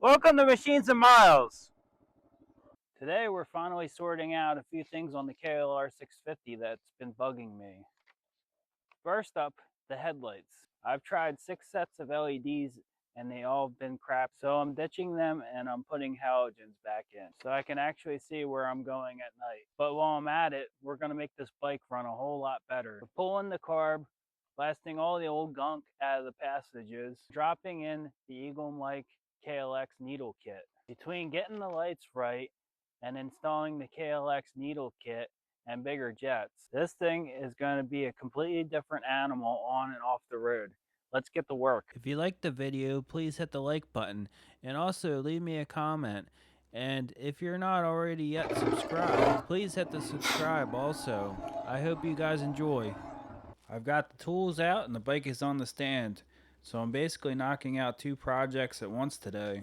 Welcome to Machines and Miles. Today we're finally sorting out a few things on the KLR 650 that's been bugging me. First up, the headlights. I've tried 6 sets of LEDs and they all have been crap, so I'm ditching them and I'm putting halogens back in so I can actually see where I'm going at night. But while I'm at it, we're going to make this bike run a whole lot better. We're pulling the carb, blasting all the old gunk out of the passages, dropping in the Eagle Mike KLX needle kit. Between getting the lights right and installing the KLX needle kit and bigger jets, this thing is going to be a completely different animal on and off the road. Let's get to work. If you liked the video, please hit the like button and also leave me a comment. And if you're not already yet subscribed, please hit the subscribe also. I hope you guys enjoy. I've got the tools out and the bike is on the stand, so I'm basically knocking out 2 projects at once today.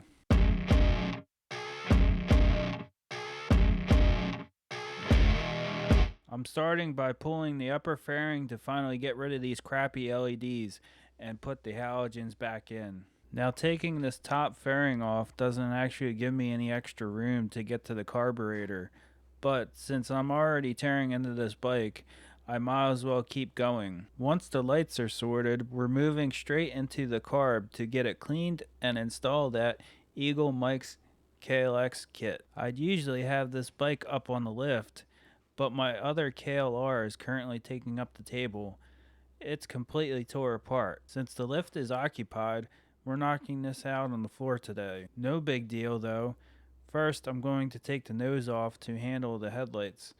I'm starting by pulling the upper fairing to finally get rid of these crappy LEDs and put the halogens back in. Now taking this top fairing off doesn't actually give me any extra room to get to the carburetor, but since I'm already tearing into this bike, I might as well keep going. Once the lights are sorted, we're moving straight into the carb to get it cleaned and installed at Eagle Mike's KLX kit. I'd usually have this bike up on the lift, but my other KLR is currently taking up the table. It's completely tore apart. Since the lift is occupied, we're knocking this out on the floor today. No big deal though. First, I'm going to take the nose off to handle the headlights,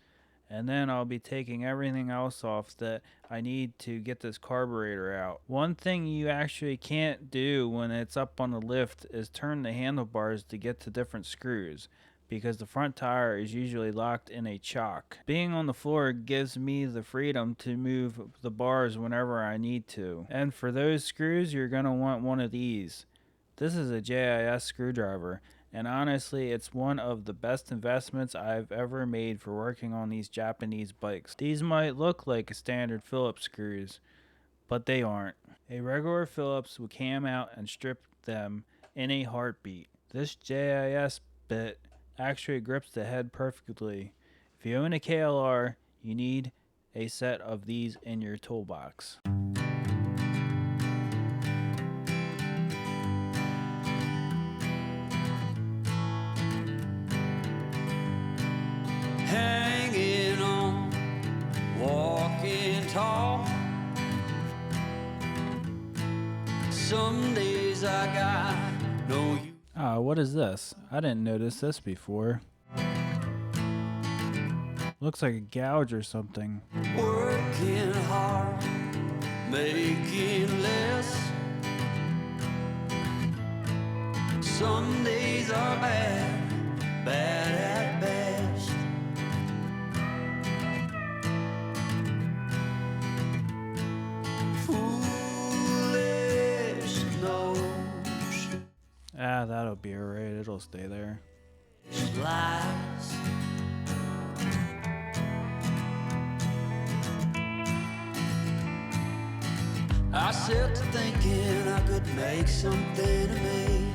and then I'll be taking everything else off that I need to get this carburetor out. One thing you actually can't do when it's up on the lift is turn the handlebars to get to different screws, because the front tire is usually locked in a chock. Being on the floor gives me the freedom to move the bars whenever I need to. And for those screws, you're going to want one of these. This is a JIS screwdriver, and honestly, it's one of the best investments I've ever made for working on these Japanese bikes. These might look like standard Phillips screws, but they aren't. A regular Phillips would cam out and strip them in a heartbeat. This JIS bit actually grips the head perfectly. If you own a KLR, you need a set of these in your toolbox. Hanging on, walking tall. Some days I got no use. What is this? I didn't notice this before. Looks like a gouge or something. Working hard, making less. Some days are bad, bad at best. Foolish notion. That'll be alright. It'll stay there. Lies. I set to thinking I could make something of me,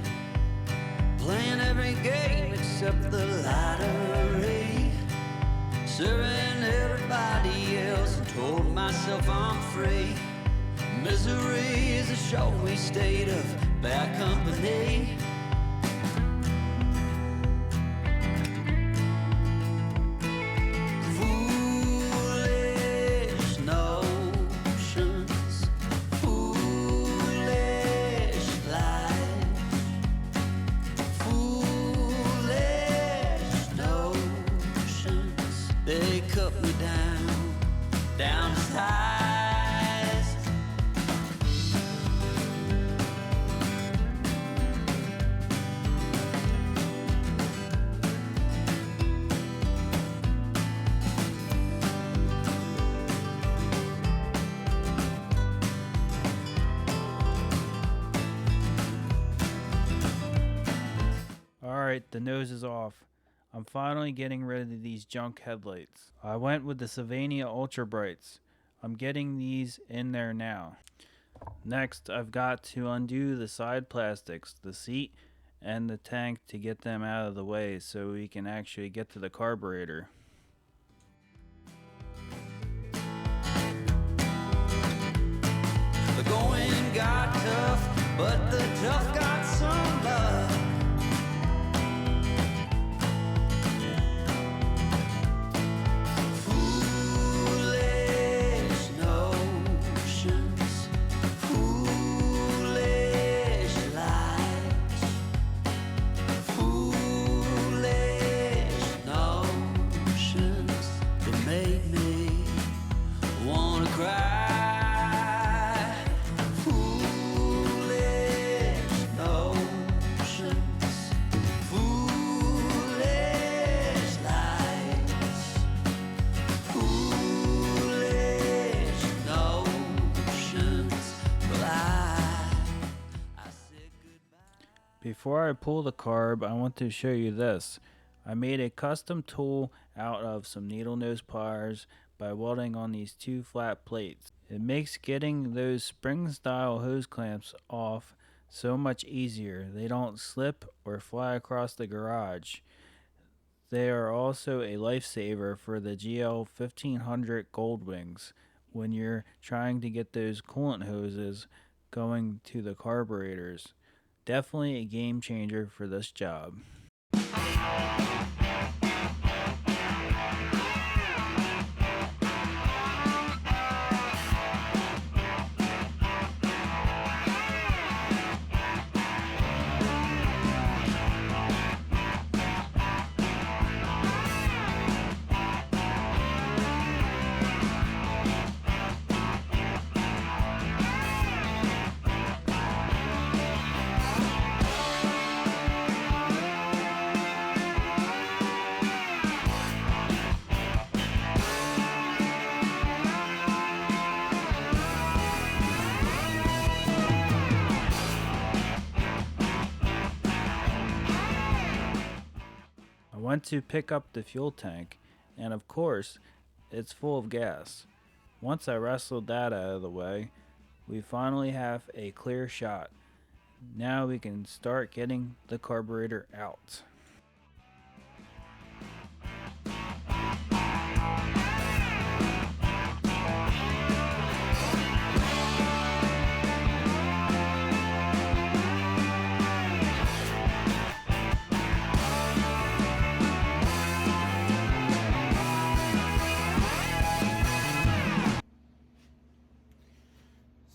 playing every game except the lottery, serving everybody else and told myself I'm free. Misery is a showy state of bad company. Foolish notions, foolish lies, foolish notions. They cut me down to size. Alright, the nose is off. I'm finally getting rid of these junk headlights. I went with the Sylvania Ultra Brights. I'm getting these in there now. Next, I've got to undo the side plastics, the seat, and the tank to get them out of the way so we can actually get to the carburetor. The going got tough, but the tough got some love. Foolish notions, foolish lies, foolish notions that make me wanna cry. Before I pull the carb, I want to show you this. I made a custom tool out of some needle nose pliers by welding on these two flat plates. It makes getting those spring style hose clamps off so much easier. They don't slip or fly across the garage. They are also a lifesaver for the GL 1500 Goldwings when you're trying to get those coolant hoses going to the carburetors. Definitely a game changer for this job. I went to pick up the fuel tank, and of course, it's full of gas. Once I wrestled that out of the way, we finally have a clear shot. Now we can start getting the carburetor out.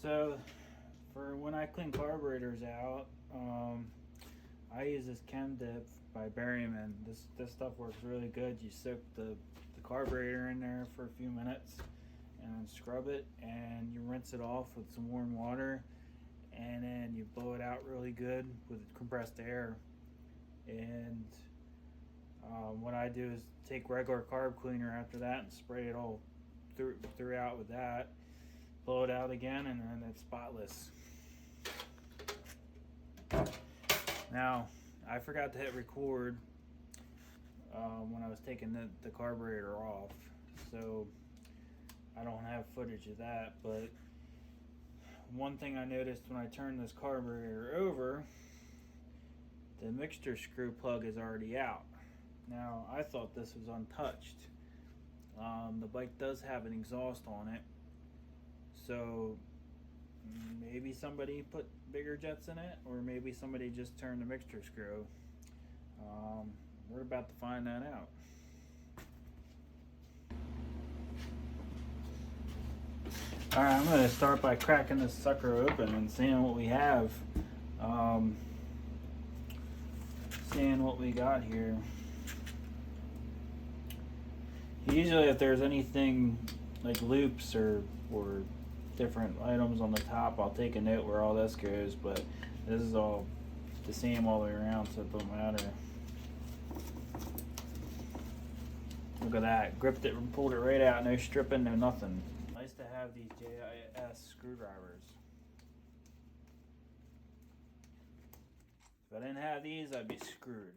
So, for when I clean carburetors out, I use this Chem Dip by Berryman. This stuff works really good. You soak the carburetor in there for a few minutes and scrub it, and you rinse it off with some warm water, and then you blow it out really good with compressed air. And what I do is take regular carb cleaner after that and spray it all throughout with that. Blow it out again, and then it's spotless. Now, I forgot to hit record when I was taking the carburetor off, so I don't have footage of that. But one thing I noticed when I turned this carburetor over, the mixture screw plug is already out. Now, I thought this was untouched. The bike does have an exhaust on it, so maybe somebody put bigger jets in it, or maybe somebody just turned the mixture screw. We're about to find that out. Alright, I'm going to start by cracking this sucker open and seeing what we have. Seeing what we got here. Usually if there's anything like loops or different items on the top, I'll take a note where all this goes, but this is all the same all the way around, so it don't matter. Look at that, gripped it and pulled it right out, no stripping, no nothing. Nice to have these JIS screwdrivers. If I didn't have these, I'd be screwed.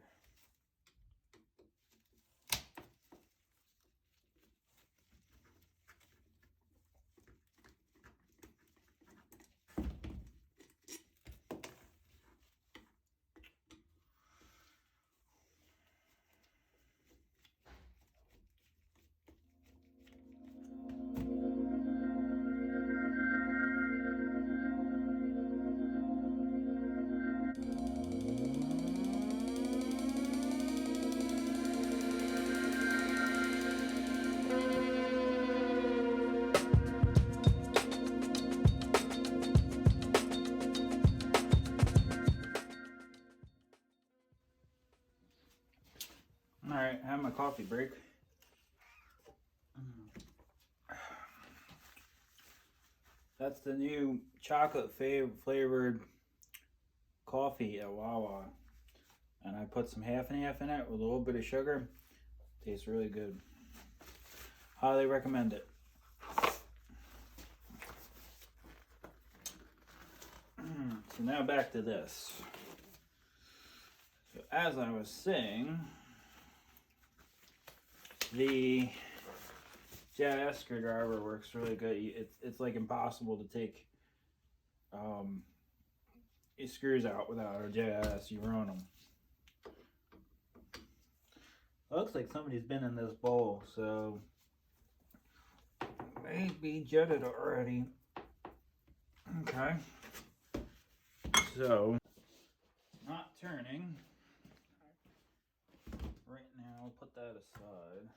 break. That's the new chocolate flavored coffee at Wawa. And I put some half and half in it with a little bit of sugar. Tastes really good. Highly recommend it. So now back to this. So as I was saying, the JIS screwdriver works really good. It's like impossible to take these screws out without a JIS. You ruin them. Looks like somebody's been in this bowl, so maybe jetted already. Okay. So, not turning. Right now, I'll put that aside.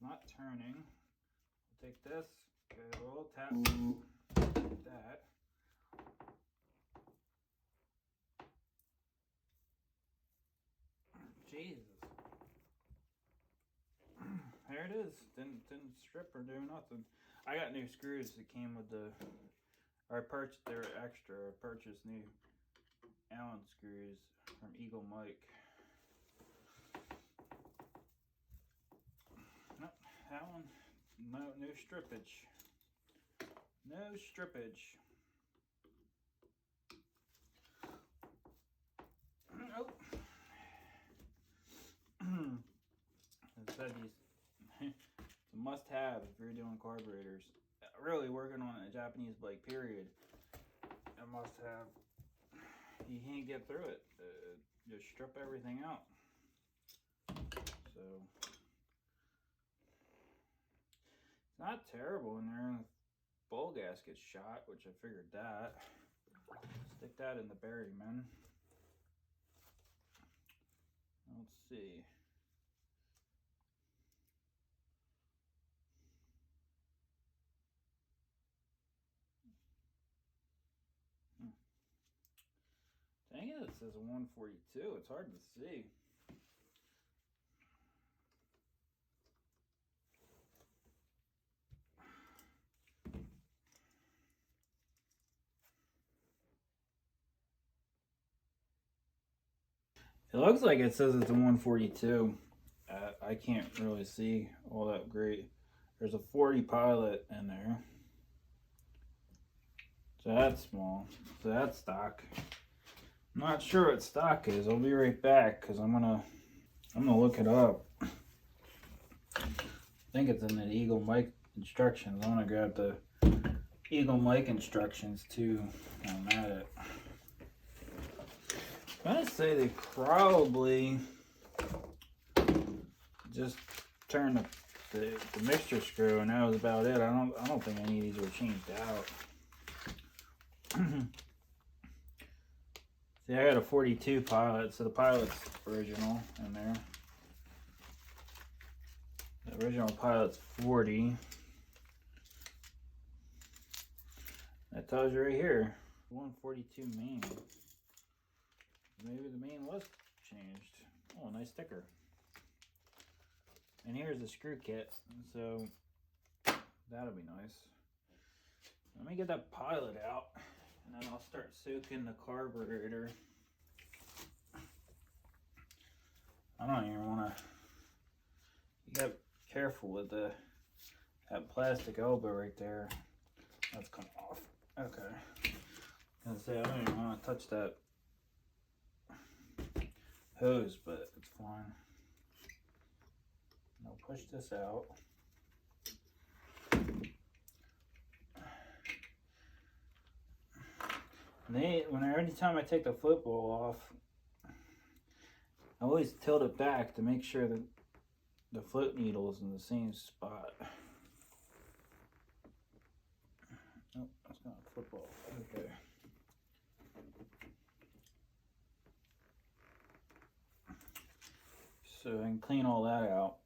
Not turning. I'll take this, give it a little tap, like that. Jesus. There it is. Didn't strip or do nothing. I got new screws that came with the, or I purchased, they were extra. I purchased new Allen screws from Eagle Mike. Nope, that one, no strippage. No strippage. Nope. I said it's a must-have if you're doing carburetors. Really working on a Japanese bike, period. A must-have. You can't get through it. Just strip everything out. So it's not terrible in there. Bowl gasket shot, which I figured that. Stick that in the bearing, man. Let's see. Dang it, it says 142. It's hard to see. It looks like it says it's a 142. I can't really see all that great. There's a 40 Pilot in there. So that's small. So that's stock. I'm not sure what stock is. I'll be right back because I'm gonna look it up. I think it's in the Eagle Mike instructions. I want to grab the Eagle Mike instructions too. I'm at it. I'm gonna say they probably just turn the mixture screw, and that was about it. I don't think any of these were changed out. See, I got a 42 Pilot, so the Pilot's original in there. The original Pilot's 40. That tells you right here, 142 main. Maybe the main was changed. Oh, nice sticker. And here's the screw kit, so that'll be nice. Let me get that Pilot out, and then I'll start soaking the carburetor. I don't even want to. You got to be careful with that plastic elbow right there. That's come off. Okay. I was gonna say I don't even want to touch that hose, but it's fine. I'll push this out. Every time I take the float bowl off, I always tilt it back to make sure that the float needle is in the same spot. Oh, that's not a football. Okay. So I can clean all that out.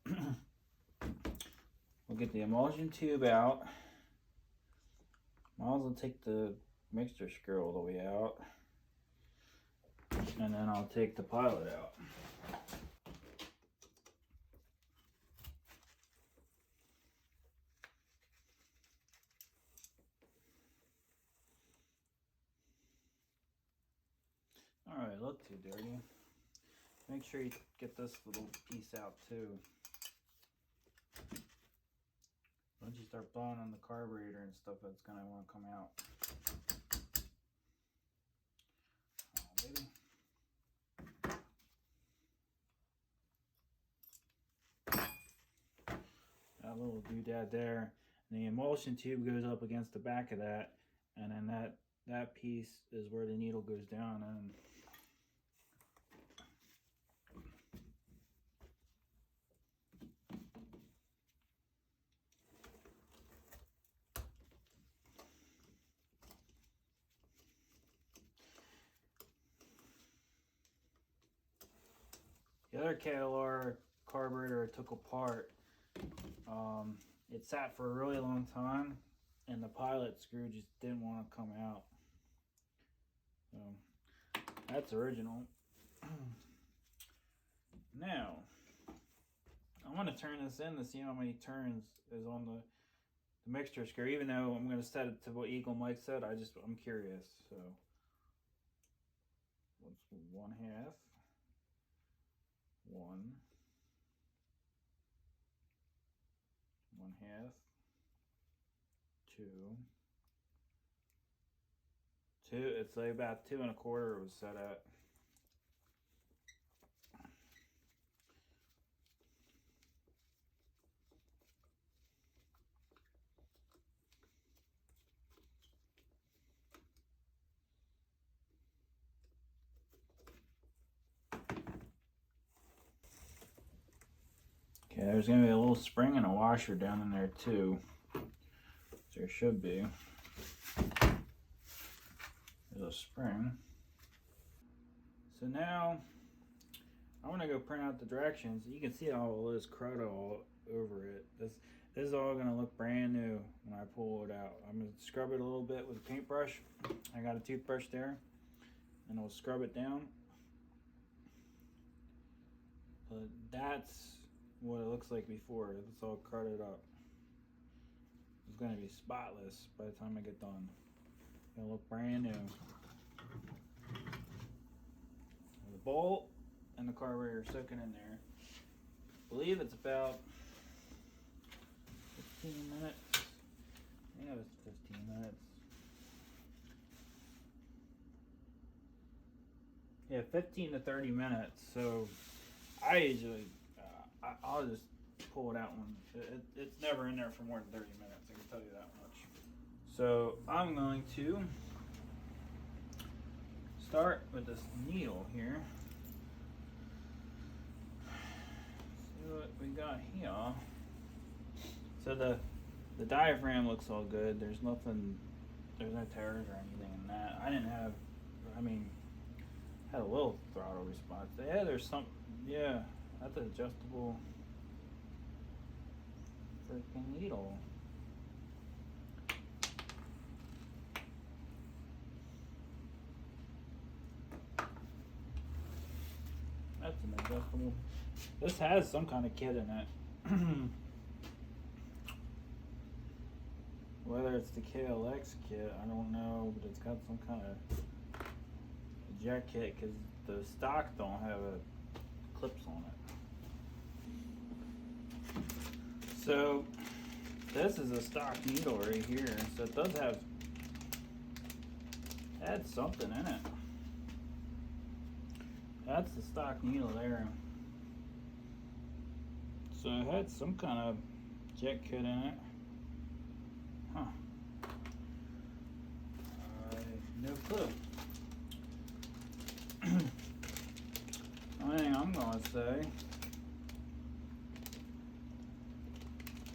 We'll get the emulsion tube out. Might as well take the mixture screw all the way out. And then I'll take the Pilot out. really look too dirty. Make sure you get this little piece out too. Once you start blowing on the carburetor and stuff, it's gonna want to come out. Oh, baby. That little doodad there, and the emulsion tube goes up against the back of that, and then that piece is where the needle goes down. And the other KLR carburetor I took apart, it sat for a really long time, and the pilot screw just didn't want to come out. So that's original. Now I want to turn this in to see how many turns is on the mixture screw. Even though I'm going to set it to what Eagle Mike said, I'm curious. So what's 1/2? 1. 1/2. 2. 2. It's like about 2 1/4 it was set at. Okay, there's going to be a little spring and a washer down in there too. There should be. There's a spring. So now I want to go print out the directions. You can see all this crud all over it. This is all going to look brand new when I pull it out. I'm going to scrub it a little bit with a paintbrush. I got a toothbrush there, and I'll scrub it down. But that's what it looks like before. It's all crudded up. It's going to be spotless by the time I get done. It'll look brand new. The bolt and the carburetor soaking in there. I believe it's about 15 minutes. Yeah, it's 15 minutes. Yeah, 15 to 30 minutes. So I usually, I'll just pull it out when it's never in there for more than 30 minutes. I can tell you that much. So I'm going to start with this needle here. See what we got here. So the diaphragm looks all good. There's no tears or anything in that. Had a little throttle response. Yeah, there's some, yeah, that's an adjustable freaking needle. That's an adjustable. This has some kind of kit in it. Whether it's the KLX kit, I don't know, but it's got some kind of eject kit because the stock don't have clips on it. So this is a stock needle right here, so it does have something in it. That's the stock needle there. So it had some kind of jet kit in it. Huh. No clue. Only thing I'm going to say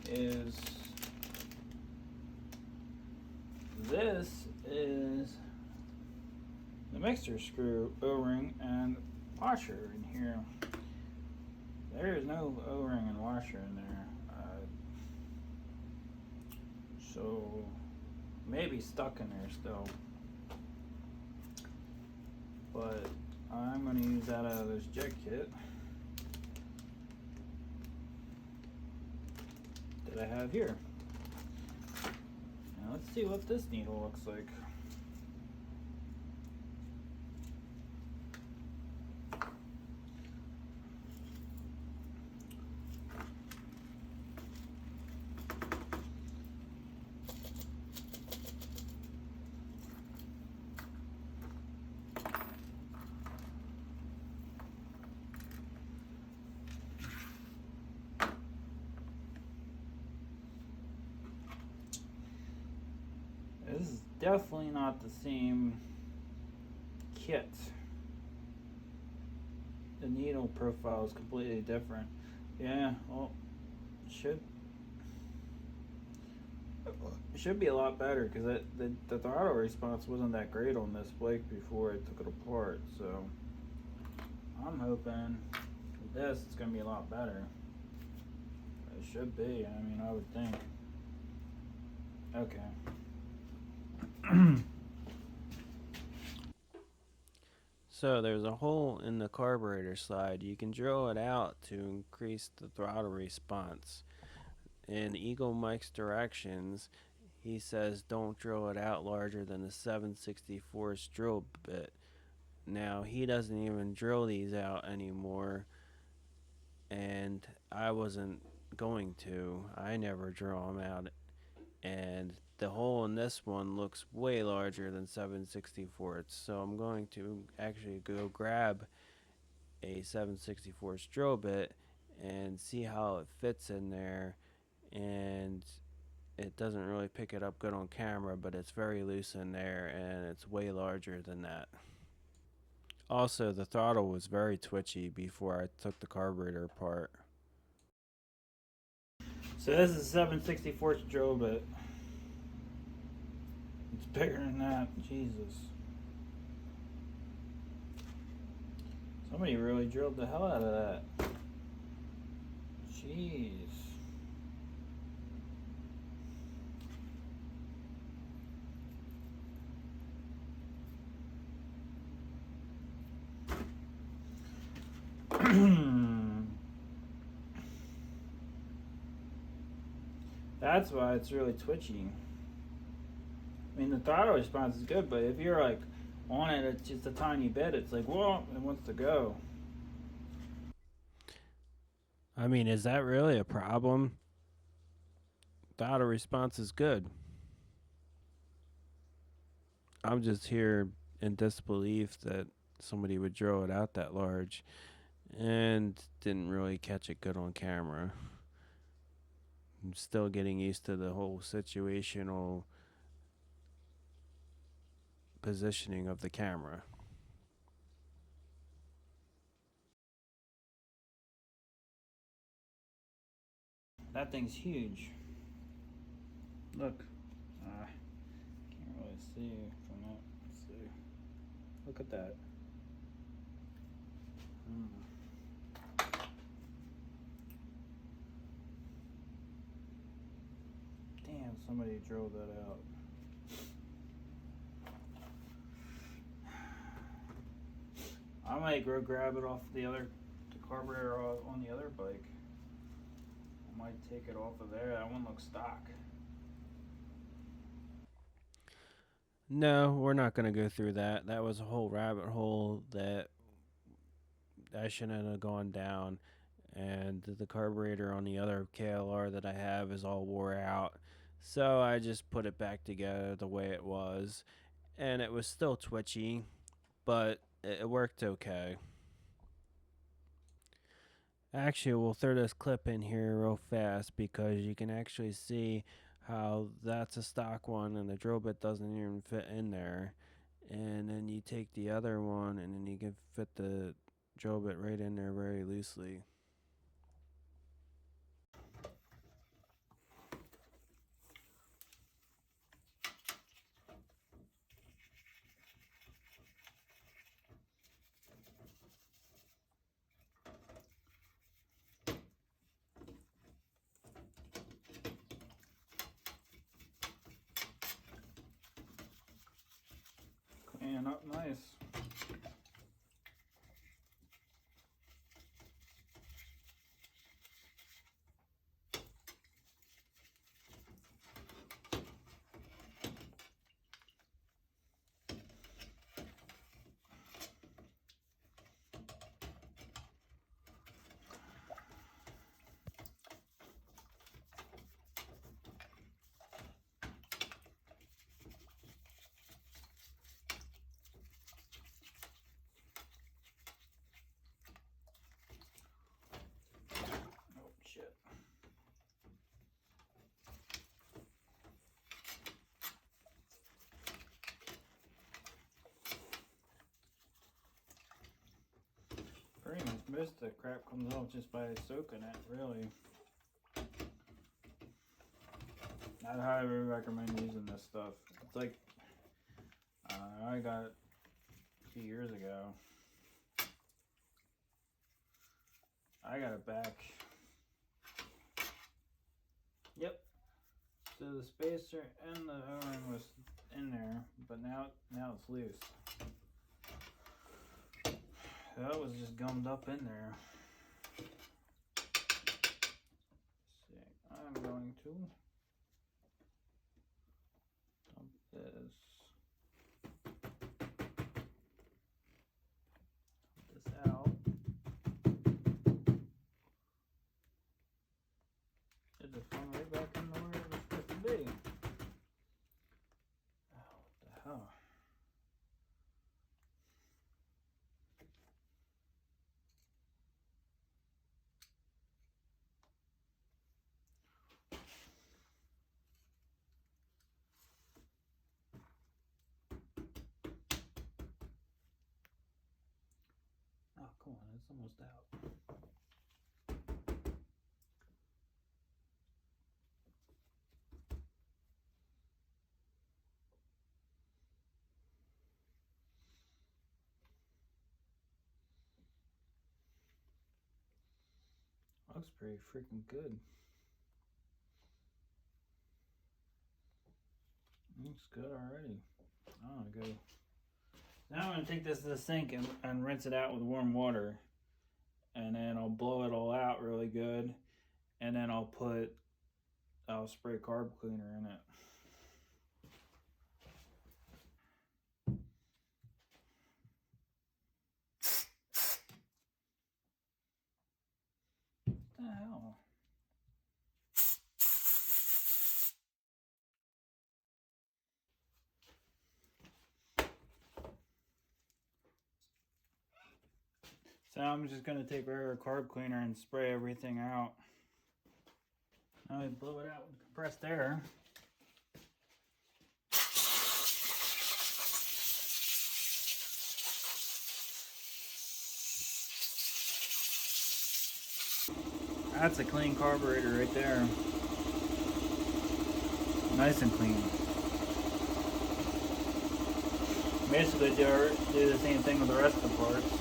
is this is the mixer screw O-ring and washer in here. There is no O-ring and washer in there. So maybe stuck in there still. But I'm going to use that out of this jet kit that I have here. Now let's see what this needle looks like. This is definitely not the same kit. The needle profile is completely different. Yeah, well, should be a lot better because the throttle response wasn't that great on this bike before I took it apart. So I'm hoping with this it's gonna be a lot better. It should be. I mean, I would think. Okay. So there's a hole in the carburetor slide. You can drill it out to increase the throttle response. In Eagle Mike's directions, he says don't drill it out larger than the 7/64 drill bit. Now he doesn't even drill these out anymore, and I wasn't going to. I never drill them out, and the hole in this one looks way larger than 7/64. So I'm going to actually go grab a 7/64 drill bit and see how it fits in there. And it doesn't really pick it up good on camera, but it's very loose in there and it's way larger than that. Also, the throttle was very twitchy before I took the carburetor apart. So this is 7/64 drill bit. It's bigger than that. Jesus. Somebody really drilled the hell out of that. Jeez. That's why it's really twitchy. I mean, the throttle response is good, but if you're like on it, it's just a tiny bit. It's like, whoa, it wants to go. I mean, is that really a problem? Throttle response is good. I'm just here in disbelief that somebody would drill it out that large and didn't really catch it good on camera. I'm still getting used to the whole situational positioning of the camera. That thing's huge. Look. Can't really see from that. Let's see. Look at that. Damn, somebody drilled that out. I might go grab it off the carburetor on the other bike. I might take it off of there. That one looks stock. No, we're not going to go through that. That was a whole rabbit hole that I shouldn't have gone down. And the carburetor on the other KLR that I have is all wore out. So I just put it back together the way it was. And it was still twitchy, but it worked okay. Actually, we'll throw this clip in here real fast because you can actually see how that's a stock one and the drill bit doesn't even fit in there. And then you take the other one and then you can fit the drill bit right in there very loosely. Clean up nice. Most of the crap comes off just by soaking it, really. I'd highly recommend using this stuff. It's like, I got it a few years ago. I got it back. Yep. So the spacer and the O-ring was in there, but now it's loose. That was just gummed up in there. Let's see, I'm going to dump this out. It just went right back in where it was supposed to be. Oh, what the hell? Oh, come on, it's almost out. Looks pretty freaking good. Looks good already. I'm gonna go. Now I'm gonna take this to the sink and rinse it out with warm water. And then I'll blow it all out really good. And then I'll spray carb cleaner in it. What the hell? So I'm just gonna take regular carb cleaner and spray everything out. Now I blow it out with compressed air. That's a clean carburetor right there. Nice and clean. Basically do the same thing with the rest of the parts.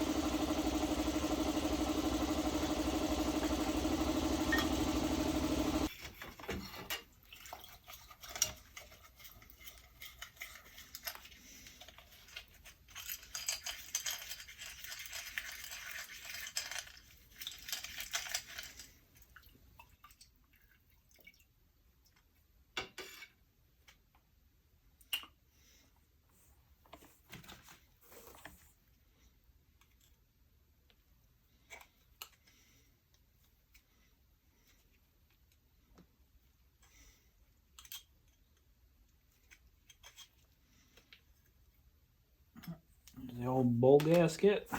The old bowl gasket,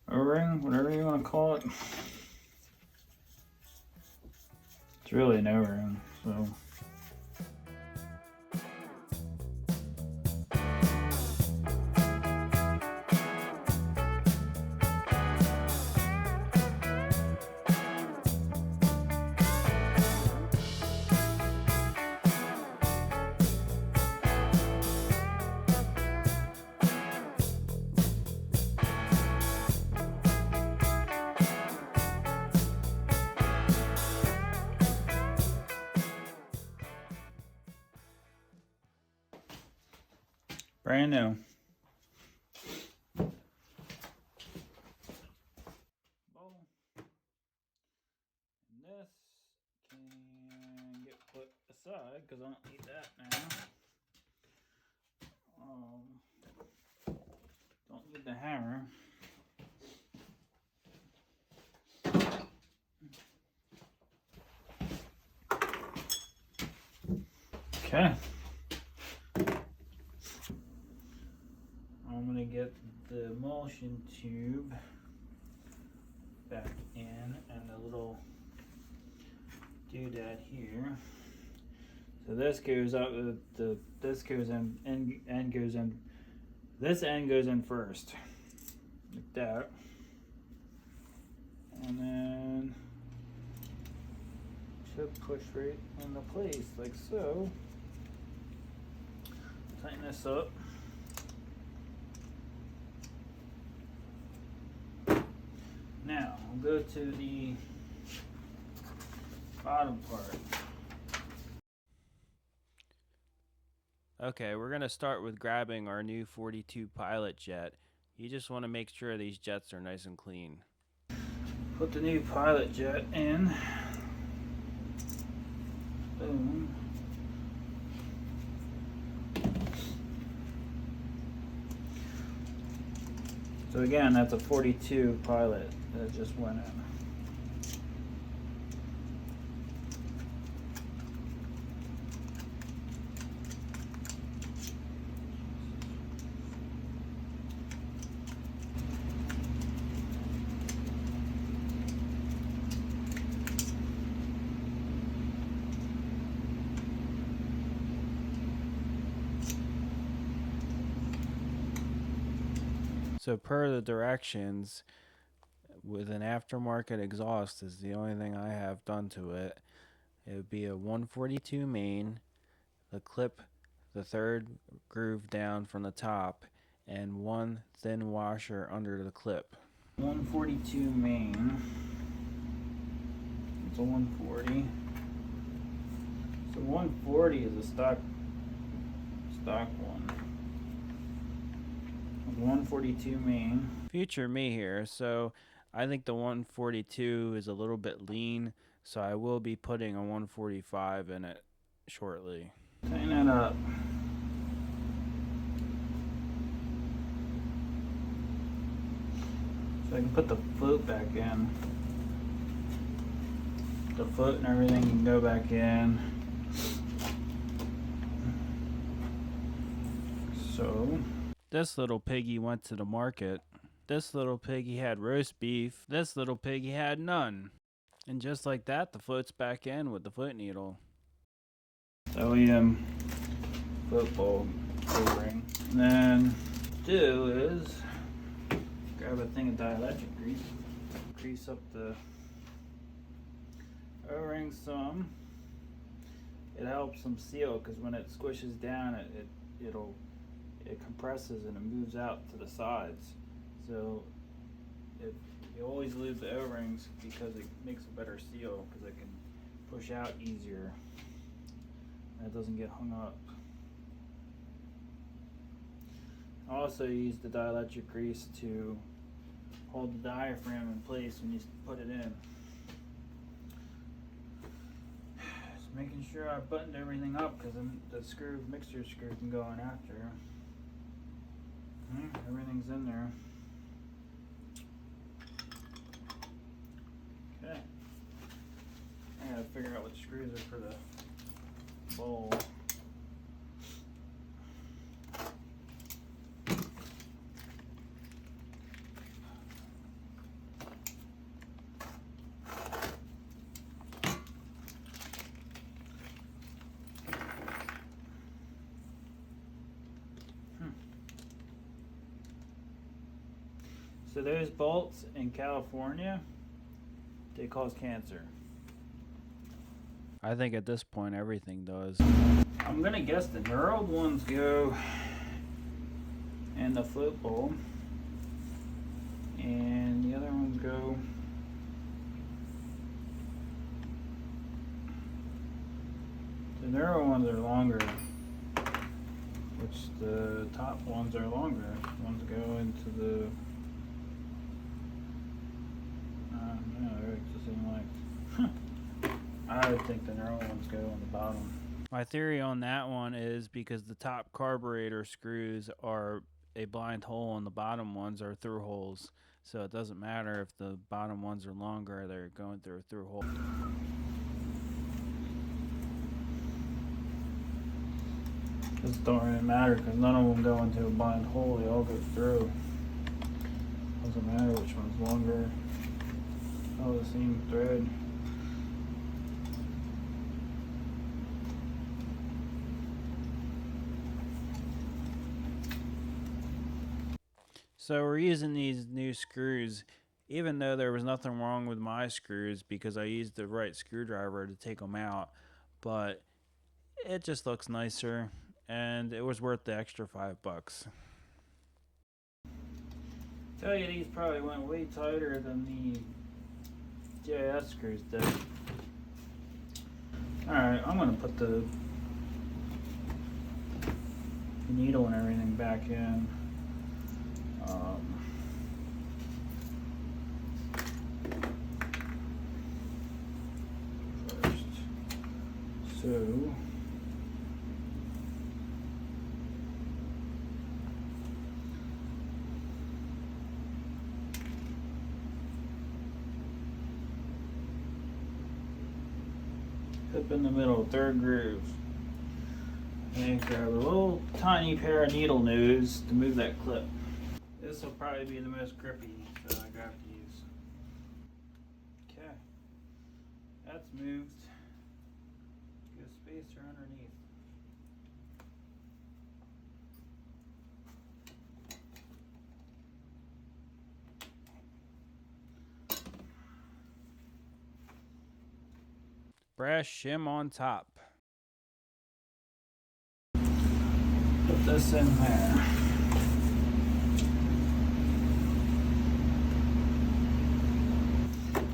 O-ring, whatever you want to call it. It's really an O-ring, so. Brand new. Bowl. And this can get put aside because I don't need that now. Don't need the hammer. Okay. I'm gonna get the emulsion tube back in and the little doodad here. So this goes up. This goes in. End goes in. This end goes in first. The that. And then should push right into place like so. Tighten this up. Now we'll go to the bottom part. Okay, we're going to start with grabbing our new 42 pilot jet. You just want to make sure these jets are nice and clean. Put the new pilot jet in. Boom. So again, that's a 42 pilot that just went in. So per the directions, with an aftermarket exhaust is the only thing I have done to it. It would be a 142 main, the clip the third groove down from the top, and one thin washer under the clip. 142 main. It's a 140. So 140 is a stock one. 142 main. Future me here, so I think the 142 is a little bit lean, so I will be putting a 145 in it shortly. Tighten that up. So I can put the float back in. The float and everything can go back in. So this little piggy went to the market. This little piggy had roast beef. This little piggy had none. And just like that, the float's back in with the float needle. OEM float bulb O-ring. And then do is grab a thing of dielectric grease. Grease up the O-ring some. It helps them seal because when it squishes down, it compresses and it moves out to the sides. So you always lube the O-rings because it makes a better seal because it can push out easier and it doesn't get hung up. Also use the dielectric grease to hold the diaphragm in place when you put it in. Just making sure I buttoned everything up because the mixture screw can go in after. Everything's in there. Okay. I gotta figure out what screws are for the bowl. So those bolts in California, they cause cancer. I think at this point everything does. I'm gonna guess the knurled ones go in the float bowl, and the other ones go the knurled ones are longer, which the top ones are longer. Ones go into the they're the same length. I would think the knurled ones go on the bottom. My theory on that one is because the top carburetor screws are a blind hole and the bottom ones are through holes. So it doesn't matter if the bottom ones are longer, they're going through a through hole. It don't really matter because none of them go into a blind hole, they all go through. Doesn't matter which one's longer. All the same thread. So we're using these new screws, even though there was nothing wrong with my screws because I used the right screwdriver to take them out, but it just looks nicer and it was worth the extra $5. Tell you these probably went way tighter than the GIS screws did. Alright, I'm gonna put the needle and everything back in. First. So up in the middle, third groove. And grab a little tiny pair of needle nose to move that clip. This will probably be the most grippy that I have to use. Okay, that's moved. Get a spacer underneath. Brass shim on top. Put this in there.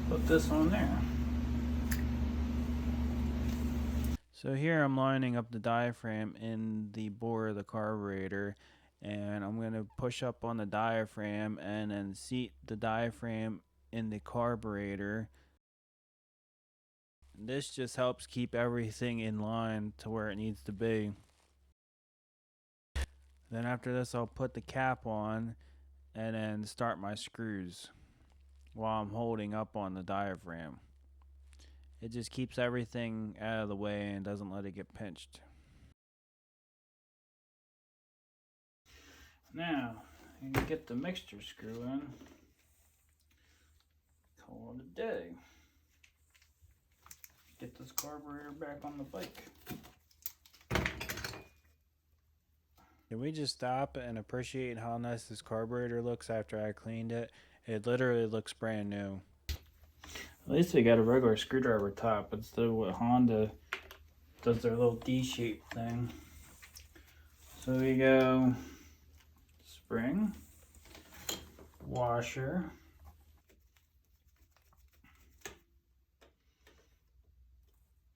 Put this on there. So here I'm lining up the diaphragm in the bore of the carburetor, and I'm going to push up on the diaphragm and then seat the diaphragm in the carburetor. This just helps keep everything in line to where it needs to be. Then after this I'll put the cap on and then start my screws while I'm holding up on the diaphragm. It just keeps everything out of the way and doesn't let it get pinched. Now, you can get the mixture screw in. Call it a day. Get this carburetor back on the bike. Can we just stop and appreciate how nice this carburetor looks after I cleaned it? It literally looks brand new. At least we got a regular screwdriver top instead of what Honda does, their little D-shaped thing. So we go spring, washer,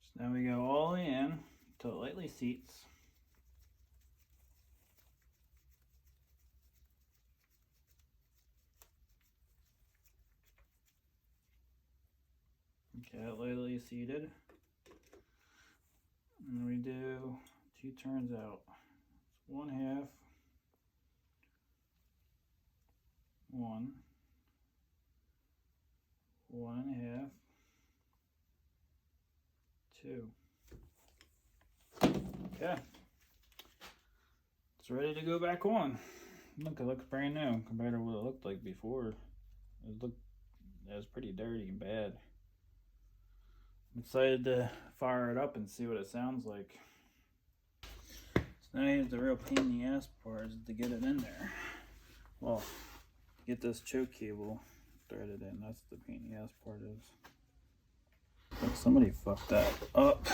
so now we go all in until it lightly seats. Okay, lightly seated. And we do 2 turns out. It's 1/2, 1, 1 1/2, 2. Okay. It's ready to go back on. Look, it looks brand new compared to what it looked like before. It was pretty dirty and bad. I'm excited to fire it up and see what it sounds like. So now here's the real pain in the ass part, is to get it in there. Well, get this choke cable threaded in. That's the pain in the ass part is. But somebody fucked that up.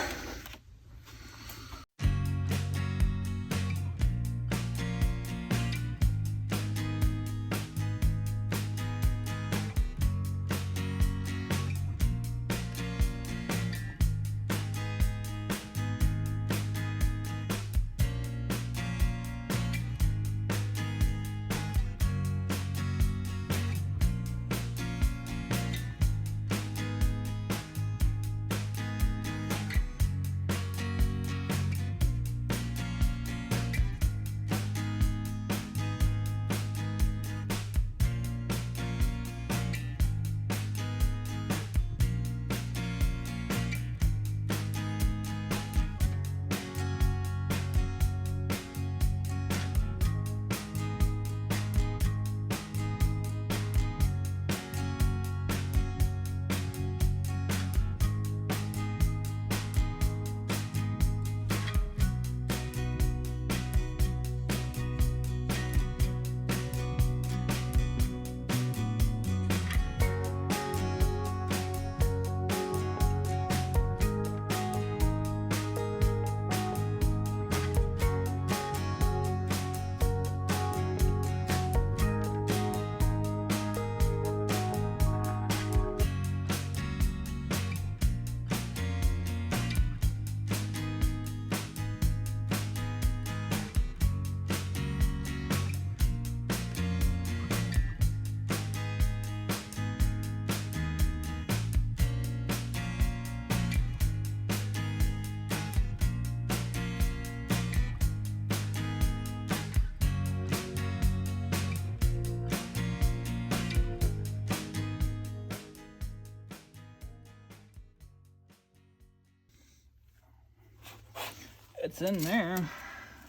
It's in there.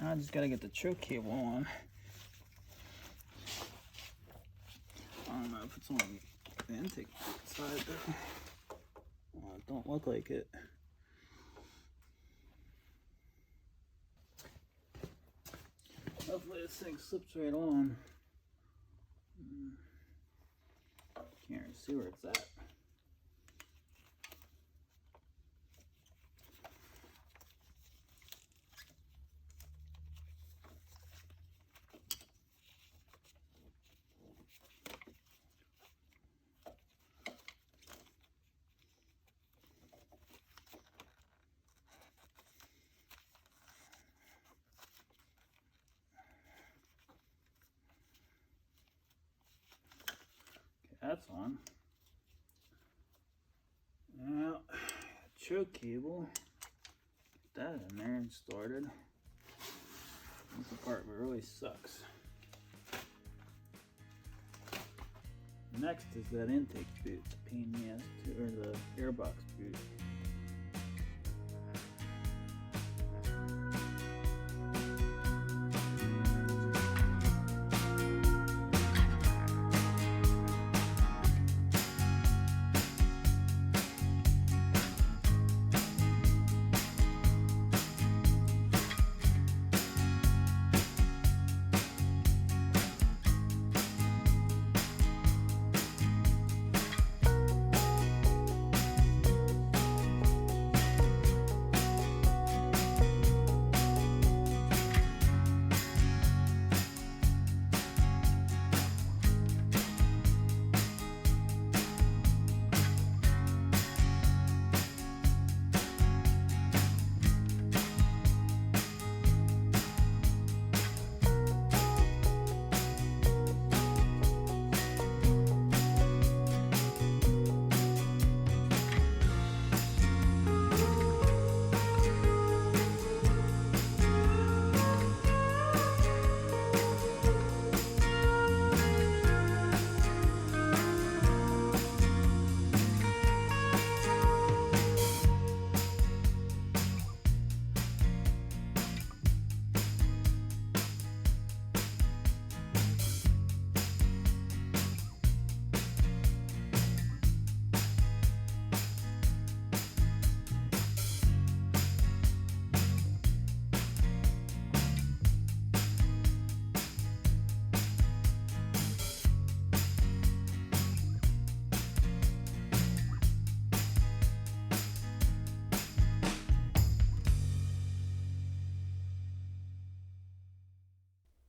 Now I just gotta get the choke cable on. I don't know if it's on the intake side though. Well, it don't look like it. Hopefully this thing slips right on. Can't really see where it's at. That's on. Now, choke cable, get that in there and started. That's the part that really sucks. Next is that intake boot, the pain in the ass, or the airbox boot.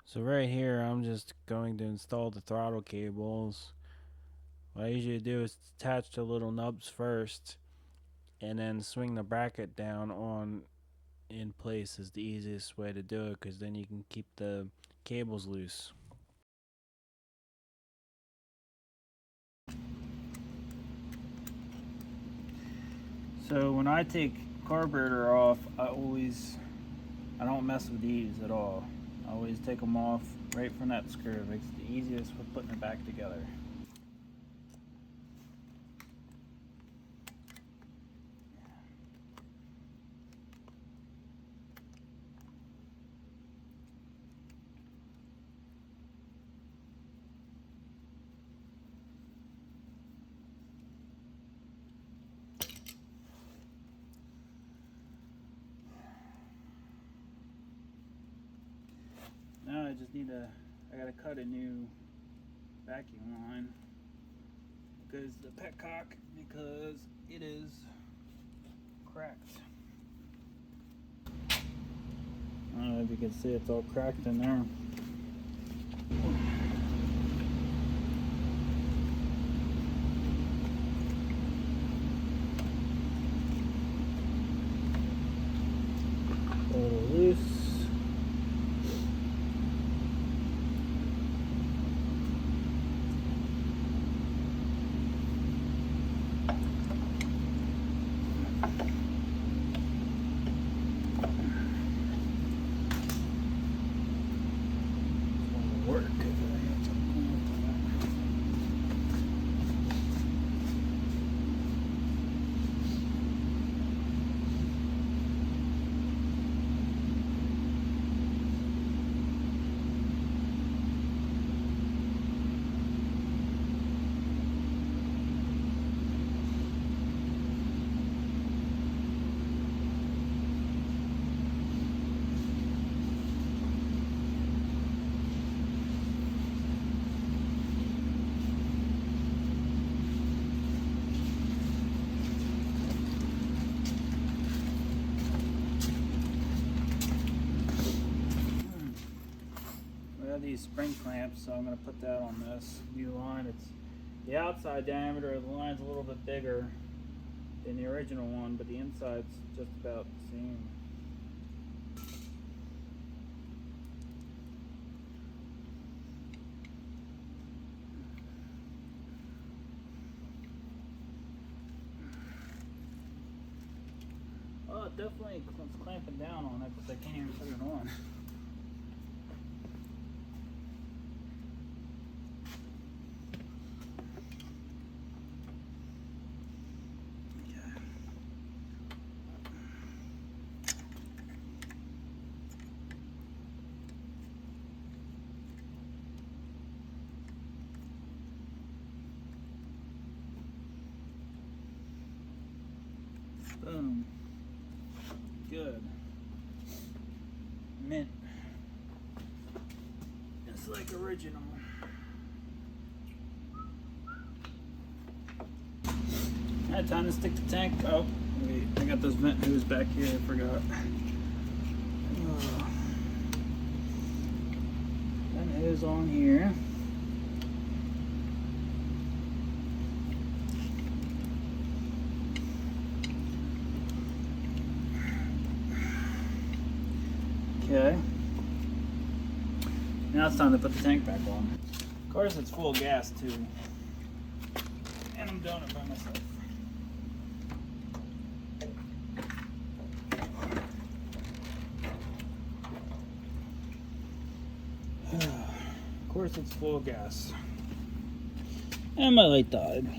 So right here, I'm just going to install the throttle cables. What I usually do is attach the little nubs first, and then swing the bracket down on in place is the easiest way to do it, because then you can keep the cables loose. So when I take carburetor off, I don't mess with these at all. I always take them off right from that screw. It makes it the easiest for putting it back together. Now I just I gotta cut a new vacuum line. Goes to the petcock because it is cracked. I don't know if you can see, it's all cracked in there. A little loose. these spring clamps, so I'm going to put that on this new line. It's the outside diameter of the line's a little bit bigger than the original one, but the inside's just about the same. Oh, it definitely it's clamping down on it, but I can't even put it on. Boom. Good. Mint. It's like original. I had time to stick the tank. Oh, wait. I got those vent hooves back here. I forgot. Vent hose on here. Okay. Now it's time to put the tank back on. Of course, it's full of gas too. And I'm doing it by myself. Of course, it's full of gas. And my light died.